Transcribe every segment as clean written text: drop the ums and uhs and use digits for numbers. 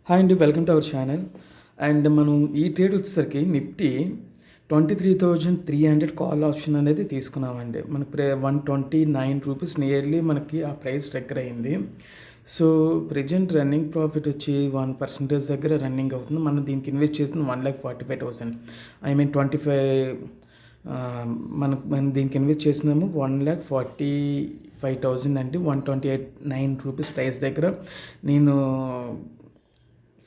Hi అండి, welcome to our channel. And మనం ఈ ట్రేడ్ వచ్చేసరికి నిఫ్టీ 23,300 కాల్ ఆప్షన్ అనేది తీసుకున్నామండి. మనకి 129 రూపీస్ నియర్లీ మనకి ఆ ప్రైస్ దగ్గర అయింది. సో ప్రెజెంట్ రన్నింగ్ ప్రాఫిట్ వచ్చి 1% దగ్గర రన్నింగ్ అవుతుంది. మనం దీనికి ఇన్వెస్ట్ చేస్తుంది 1,45,000. ఐ మీన్ 25 మనం దీనికి ఇన్వెస్ట్ చేసినాము 1,45,000 అండి. 128.9 రూపీస్ ప్రైస్ దగ్గర నేను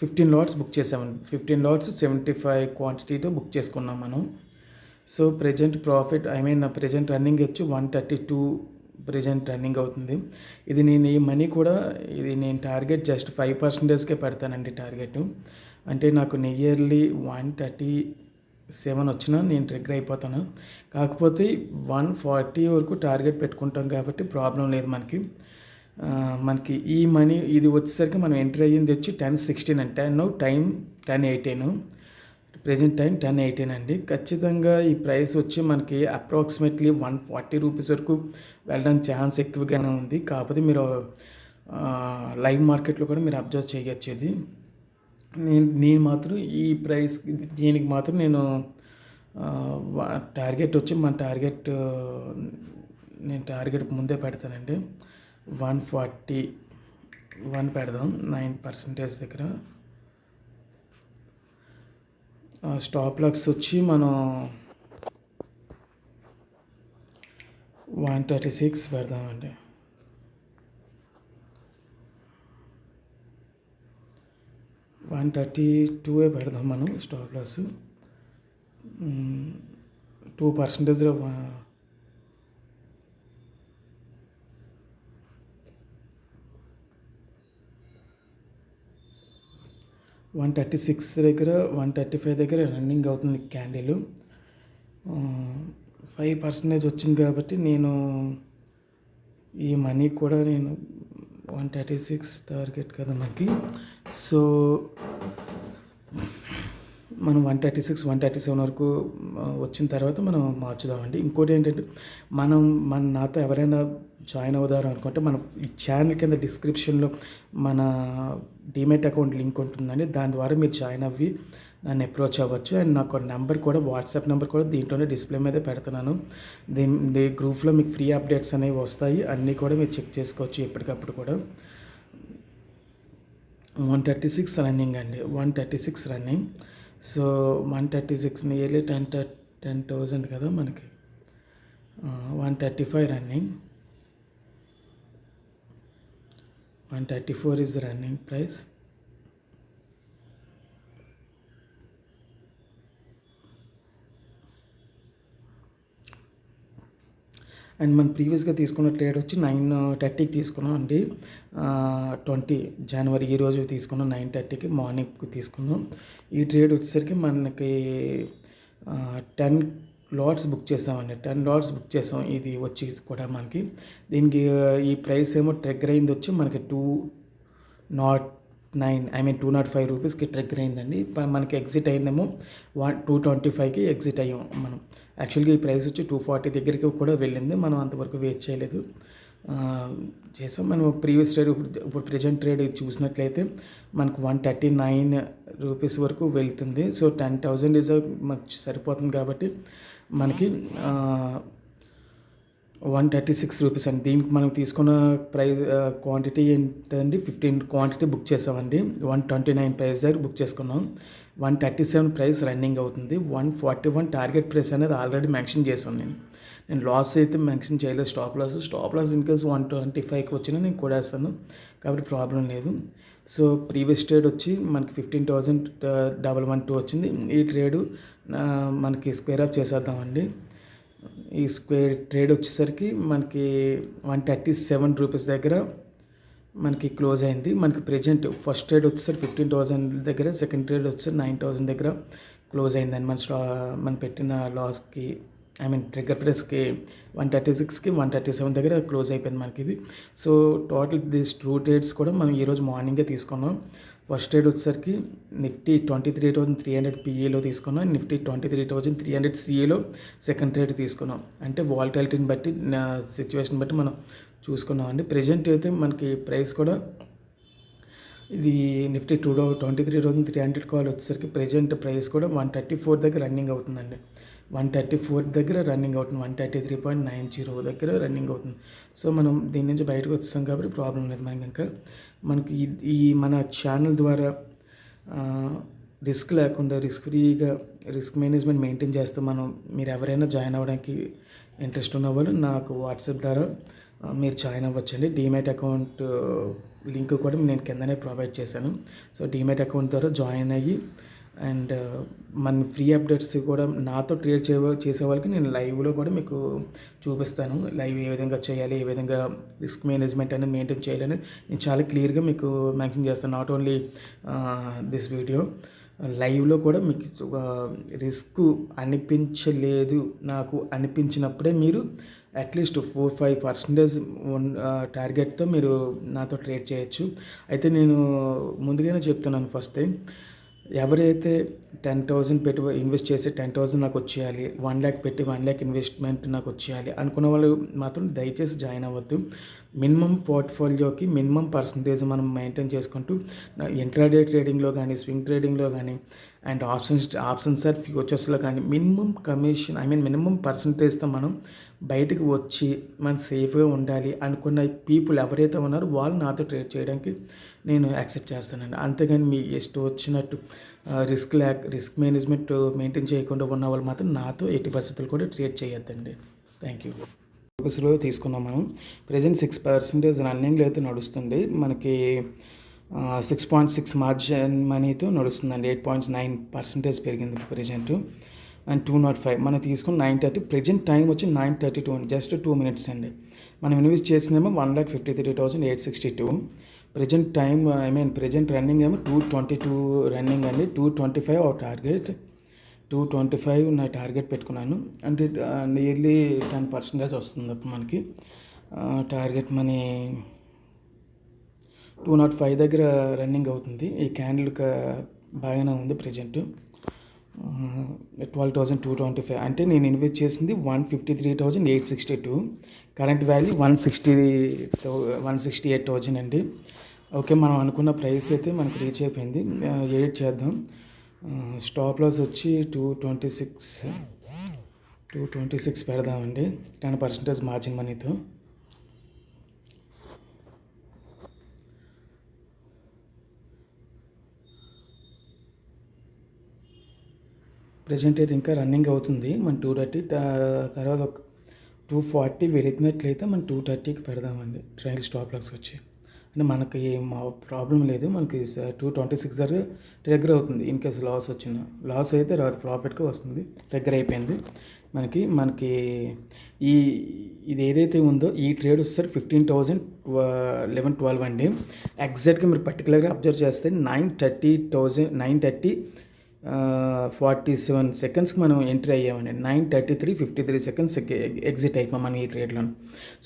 15 లాట్స్ బుక్ చేసామండి. 15 లాట్స్ 75 క్వాంటిటీతో బుక్ చేసుకున్నాం మనం. So present profit present running వచ్చి 132 ప్రెజెంట్ రన్నింగ్ అవుతుంది. ఇది నేను ఈ మనీ కూడా నేను టార్గెట్ జస్ట్ 5%కే పెడతానండి టార్గెట్. అంటే నాకు నియర్లీ 137 వచ్చినా నేను ట్రిగ్గర్ అయిపోతాను. కాకపోతే 140 వరకు టార్గెట్ పెట్టుకుంటాం కాబట్టి ప్రాబ్లం లేదు మనకి. ఈ మనీ ఇది వచ్చేసరికి మనం ఎంటర్ అయ్యింది వచ్చి 10:16 అంటే టైం 10:18, ప్రెజెంట్ టైం 10:18 అండి. ఖచ్చితంగా ఈ ప్రైస్ వచ్చి మనకి అప్రాక్సిమేట్లీ 140 రూపీస్ వరకు వెళ్ళడానికి ఛాన్స్ ఎక్కువగానే ఉంది. కాకపోతే మీరు లైవ్ మార్కెట్లో కూడా మీరు అబ్జర్వ్ చేయొచ్చు. ఇది నేను మాత్రం ఈ ప్రైస్ దీనికి మాత్రం నేను టార్గెట్ వచ్చి నేను టార్గెట్ ముందే పెడతానండి. 141 పెడదాం 9% దగ్గర. స్టాప్ లాస్ వచ్చి మనం 136 పెడదామండి. 132 పెడదాం మనం స్టాప్ లాస్. 2% 136 దగ్గర 135 దగ్గర రన్నింగ్ అవుతుంది క్యాండిల్. 5% వచ్చింది కాబట్టి నేను ఈ మనీ కూడా నేను 136 టార్గెట్ కదా మనకి. సో మనం 136, 137 వరకు వచ్చిన తర్వాత మనం మార్చుదామండి. ఇంకోటి ఏంటంటే మన నాతో ఎవరైనా జాయిన్ అవుదారు అనుకుంటే మన ఛానల్ కింద డిస్క్రిప్షన్లో మన డీమెట్ అకౌంట్ లింక్ ఉంటుందండి. దాని ద్వారా మీరు జాయిన్ అవ్వి నన్ను అప్రోచ్ అవ్వచ్చు. అండ్ నాకు నెంబర్ కూడా, వాట్సాప్ నెంబర్ కూడా దీంట్లోనే డిస్ప్లే మీద పెడుతున్నాను. దీని గ్రూప్లో మీకు ఫ్రీ అప్డేట్స్ అనేవి వస్తాయి. అన్నీ కూడా మీరు చెక్ చేసుకోవచ్చు ఎప్పటికప్పుడు కూడా. 136 రన్నింగ్ అండి, 136 రన్నింగ్. సో 136 నియర్లీ 10,000 కదా మనకి. 135 running, 134 is the running price. And మనం ప్రీవియస్గా తీసుకున్న ట్రేడ్ వచ్చి 9:30కి తీసుకున్నాం అండి. 20 జనవరి ఈరోజు తీసుకున్నాం 9:30కి మార్నింగ్ తీసుకున్నాం. ఈ ట్రేడ్ వచ్చేసరికి మనకి 10 లాట్స్ బుక్ చేసామండి. 10 లాట్స్ బుక్ చేసాం. ఇది వచ్చి కూడా మనకి దీనికి ఈ ప్రైస్ ఏమో ట్రిగ్గర్ అయింది వచ్చి మనకి 205 రూపీస్కి ట్రిగ్గర్ అయిందండి. మనకి ఎగ్జిట్ అయిందేమో 225కి ఎగ్జిట్ అయ్యాం మనం. యాక్చువల్గా ఈ ప్రైస్ వచ్చి 240 దగ్గరికి కూడా వెళ్ళింది. మనం అంతవరకు వెయిట్ చేయలేదు, చేసాం. మనం ప్రీవియస్ ట్రేడ్ ఇప్పుడు ప్రెజెంట్ ట్రేడ్ చూసినట్లయితే మనకు 139 రూపీస్ వరకు వెళ్తుంది. సో 10,000 ఈజ్ మనకు సరిపోతుంది కాబట్టి మనకి 136 రూపీస్ అండి. దీనికి మనం తీసుకున్న ప్రైస్ క్వాంటిటీ ఏంటండి, 15 క్వాంటిటీ బుక్ చేసామండి. 129 ప్రైస్ దగ్గర బుక్ చేసుకున్నాం. 137 ప్రైస్ రన్నింగ్ అవుతుంది. 141 టార్గెట్ ప్రైస్ అనేది ఆల్రెడీ మెన్షన్ చేసాను. నేను లాస్ అయితే మెన్షన్ చేయలేదు. స్టాప్ లాస్ ఇన్కేస్ 125కి వచ్చినా నేను కొడేస్తాను కాబట్టి ప్రాబ్లం లేదు. సో ప్రీవియస్ ట్రేడ్ వచ్చి మనకి 15,112 వచ్చింది. ఈ ట్రేడు మనకి స్క్వేర్ ఆఫ్ చేసేద్దామండి. ఈ స్క్వేర్ ట్రేడ్ వచ్చేసరికి మనకి 137 రూపీస్ దగ్గర మనకి క్లోజ్ అయింది. మనకి ప్రెజెంట్ ఫస్ట్ ట్రేడ్ వచ్చేసరికి 15,000 దగ్గర, సెకండ్ ట్రేడ్ వచ్చేసరికి 9,000 దగ్గర క్లోజ్ అయిందండి. మనం పెట్టిన లాస్కి ట్రిగ్గర్ ప్రైస్కి 136కి 137 దగ్గర క్లోజ్ అయిపోయింది మనకి ఇది. సో టోటల్ దిస్ 2 ట్రేడ్స్ కూడా మనం ఈరోజు మార్నింగే తీసుకున్నాం. ఫస్ట్ ట్రేడ్ వచ్చేసరికి నిఫ్టీ 23,300 పిఏలో తీసుకున్నాం. నిఫ్టీ 23,300 సిఏలో సెకండ్ ట్రేడ్ తీసుకున్నాం. అంటే వాలటిలిటీని బట్టి, సిచ్యువేషన్ బట్టి మనం చూసుకున్నాం అండి. ప్రెజెంట్ అయితే మనకి ప్రైస్ కూడా ఇది నిఫ్టీ 23,300 కాల్ వచ్చేసరికి ప్రెజెంట్ ప్రైస్ కూడా 134 దగ్గర రన్నింగ్ అవుతుందండి. 134 దగ్గర రన్నింగ్ అవుతుంది. 133.90 దగ్గర రన్నింగ్ అవుతుంది. సో మనం దీని నుంచి బయటకు వచ్చేసాం కాబట్టి ప్రాబ్లం లేదు మనకి. ఇంకా మనకి ఈ మన ఛానల్ ద్వారా రిస్క్ లేకుండా రిస్క్ ఫ్రీగా రిస్క్ మేనేజ్మెంట్ మెయింటైన్ చేస్తూ మీరు ఎవరైనా జాయిన్ అవ్వడానికి ఇంట్రెస్ట్ ఉన్న వాళ్ళు నాకు వాట్సాప్ ద్వారా మీరు జాయిన్ అవ్వచ్చండి. డీమ్యాట్ అకౌంట్ లింక్ కూడా నేను కిందనే ప్రొవైడ్ చేశాను. సో డీమ్యాట్ అకౌంట్ ద్వారా జాయిన్ అయ్యి అండ్ మన ఫ్రీ అప్డేట్స్ కూడా నాతో ట్రేడ్ చేసే వాళ్ళకి నేను లైవ్లో కూడా మీకు చూపిస్తాను. లైవ్ ఏ విధంగా చేయాలి, ఏ విధంగా రిస్క్ మేనేజ్మెంట్ అనేది మెయింటైన్ చేయాలని నేను చాలా క్లియర్గా మీకు మెన్షన్ చేస్తాను. నాట్ ఓన్లీ దిస్ వీడియో, లైవ్లో కూడా మీకు రిస్క్ అనిపించలేదు నాకు అనిపించినప్పుడే మీరు అట్లీస్ట్ 4-5% టార్గెట్తో మీరు నాతో ట్రేడ్ చేయొచ్చు. అయితే నేను ముందుగానే చెప్తున్నాను, ఫస్ట్ టైం ఎవరైతే 10,000 పెట్టి ఇన్వెస్ట్ చేసి 10,000 నాకు వచ్చేయాలి, 1 lakh పెట్టి 1 lakh ఇన్వెస్ట్మెంట్ నాకు వచ్చేయాలి అనుకున్న వాళ్ళు మాత్రం దయచేసి జాయిన్ అవ్వద్దు. మినిమం పోర్ట్ఫోలియోకి మినిమం పర్సంటేజ్ మనం మెయింటైన్ చేసుకుంటూ ఇంట్రాడే ట్రేడింగ్లో కానీ స్వింగ్ ట్రేడింగ్లో కానీ అండ్ ఆప్షన్స్ ఆర్ ఫ్యూచర్స్లో కానీ మినిమం కమిషన్ మినిమం పర్సంటేజ్తో మనం బయటకు వచ్చి మనం సేఫ్గా ఉండాలి అనుకున్న పీపుల్ ఎవరైతే ఉన్నారో వాళ్ళు నాతో ట్రేడ్ చేయడానికి నేను యాక్సెప్ట్ చేస్తానండి. అంతేగాని మీ ఇష్టం వచ్చినట్టు రిస్క్ మేనేజ్మెంట్ మెయింటైన్ చేయకుండా ఉన్న వాళ్ళు మాత్రం నాతో ఎట్టి పరిస్థితులు కూడా ట్రేడ్ చేయొద్దండి. Thank you. రూపీస్లో తీసుకున్నాం మనం. ప్రజెంట్ 6% రన్నింగ్లో అయితే నడుస్తుంది మనకి. 6.6 మార్జిన్ మనీతో నడుస్తుందండి. 8.9% పెరిగింది ప్రజెంట్. అండ్ 205 మనం తీసుకున్న 9:30. ప్రజెంట్ టైం వచ్చి 9:32 అండి. జస్ట్ 2 minutes అండి. మనం ఇన్వెస్ట్ చేసిందేమో 1,53,862. ప్రజెంట్ టైం ప్రజెంట్ రన్నింగ్ ఏమో 222 రన్నింగ్ అండి. 225 ఆ టార్గెట్. 225 నా టార్గెట్ పెట్టుకున్నాను. అంటే నియర్లీ 10% వస్తుంది అప్పుడు మనకి టార్గెట్ మనీ. 205 దగ్గర రన్నింగ్ అవుతుంది. ఈ క్యాండిల్ బాగానే ఉంది ప్రజెంట్. 12,225 అంటే నేను ఇన్వెస్ట్ చేసింది 153,862. కరెంట్ వాల్యూ 168,000 అండి. ఓకే, మనం అనుకున్న ప్రైస్ అయితే మనకు రీచ్ అయిపోయింది. ఎడిట్ చేద్దాం. స్టాప్ లాస్ వచ్చి 226 పెడదామండి. 10% మార్జిన్ మనీతో. ప్రజెంట్ అయితే ఇంకా రన్నింగ్ అవుతుంది. మన 230 తర్వాత ఒక 240 వెళుతున్నట్లయితే మనం 230కి పెడదామండి. ట్రయల్ స్టాప్ లాస్ వచ్చి అంటే మనకి మా ప్రాబ్లం లేదు. మనకి 226 దగ్గర అవుతుంది. ఇన్ కేసు లాస్ అయితే రాదు, ప్రాఫిట్గా వస్తుంది. దగ్గర అయిపోయింది మనకి. ఇది ఏదైతే ఉందో ఈ ట్రేడ్ వస్తారు 15,011-12 అండి. ఎగ్జాక్ట్గా మీరు పర్టికులర్గా అబ్జర్వ్ చేస్తే 9:47 సెకండ్స్కి మనం ఎంట్రీ అయ్యామండి. 9:33:53 సెకండ్స్ ఎగ్జిట్ అయిపోయాం మనం ఈ ట్రేడ్లో.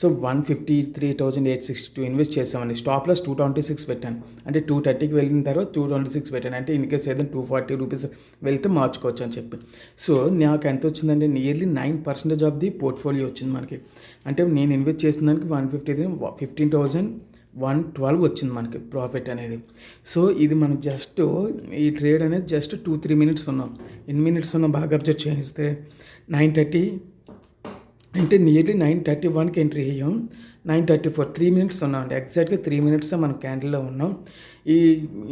సో 153,862 ఇన్వెస్ట్ చేసామండి. స్టాప్ లాస్ 226 పెట్టాను. అంటే 230కి వెళ్ళిన తర్వాత 226 పెట్టాను. అంటే ఇన్ కేస్ ఏదైనా 240 రూపీస్ వెళ్తే మార్చుకోవచ్చు అని చెప్పి. సో నాకు ఎంత వచ్చిందంటే నియర్లీ 9% ఆఫ్ ది పోర్ట్ఫోలియో వచ్చింది మనకి. అంటే నేను ఇన్వెస్ట్ చేసిన దానికి 15,12 వచ్చింది మనకి ప్రాఫిట్ అనేది. సో ఇది మనం జస్ట్ ఈ ట్రేడ్ అనేది జస్ట్ 2-3 minutes ఉన్నాం. ఎన్ని మినిట్స్ ఉన్నాం బాగా అబ్జర్వ్ చేస్తే 9:30 అంటే నియర్లీ 9:31కి ఎంట్రీ అయ్యాం. 9:34 3 minutes ఉన్నాం అండి. ఎగ్జాక్ట్గా 3 minutes మనం క్యాండిల్లో ఉన్నాం.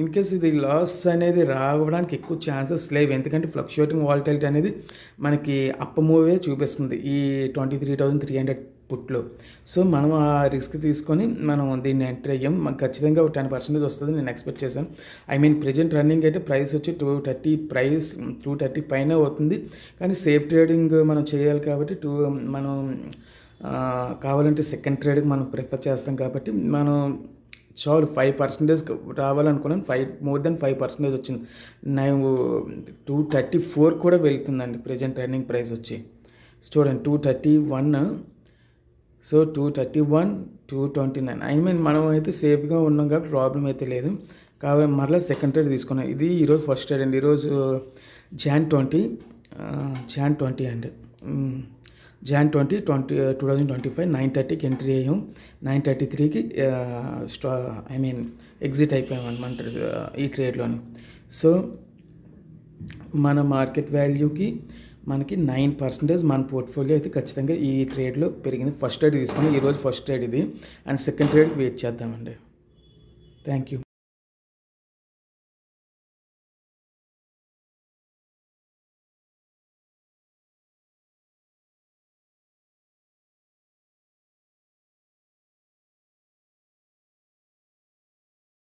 ఇన్ కేస్ ఇది లాస్ అనేది రావడానికి ఎక్కువ ఛాన్సెస్ లేవు. ఎందుకంటే ఫ్లక్చుయేటింగ్ వాలటిలిటీ అనేది మనకి అప్ మూవే చూపిస్తుంది ఈ 23,300 పుట్లో. సో మనం ఆ రిస్క్ తీసుకొని మనం దీన్ని ఎంటర్ అయ్యాం. మాకు ఖచ్చితంగా 10% వస్తుంది నేను ఎక్స్పెక్ట్ చేశాను. ప్రెజెంట్ రన్నింగ్ అయితే ప్రైస్ వచ్చి 230 పైన అవుతుంది. కానీ సేఫ్ ట్రేడింగ్ మనం చేయాలి కాబట్టి మనం కావాలంటే సెకండ్ ట్రేడింగ్ మనం ప్రిఫర్ చేస్తాం కాబట్టి మనం చాలు 5% రావాలనుకున్నాను. మోర్ దెన్ 5% వచ్చింది. నేను 234 కూడా వెళ్తుందండి ప్రజెంట్ రన్నింగ్ ప్రైస్ వచ్చి. చూడండి 231. సో 231, 229. మనం అయితే సేఫ్గా ఉన్నాం కాబట్టి ప్రాబ్లం అయితే లేదు. కాబట్టి మరలా సెకండ్ ట్రేడ్ తీసుకున్నాం. ఇది ఈరోజు ఫస్ట్ ట్రేడ్ అండి. ఈరోజు Jan 20 అండి. Jan 2025 9:30కి ఎంట్రీ అయ్యాం. 9:33కి ఎగ్జిట్ అయిపోయాం అనమాట ఈ ట్రేడ్లోని. సో మన మార్కెట్ వాల్యూకి మనకి 9% మన పోర్ట్ఫోలియో అయితే ఖచ్చితంగా ఈ ట్రేడ్లో పెరిగింది. ఫస్ట్ ట్రేడ్ తీసుకుని ఈరోజు ఫస్ట్ ట్రేడ్ ఇది, అండ్ సెకండ్ ట్రేడ్కి వెయిట్ చేద్దామండి. Thank you.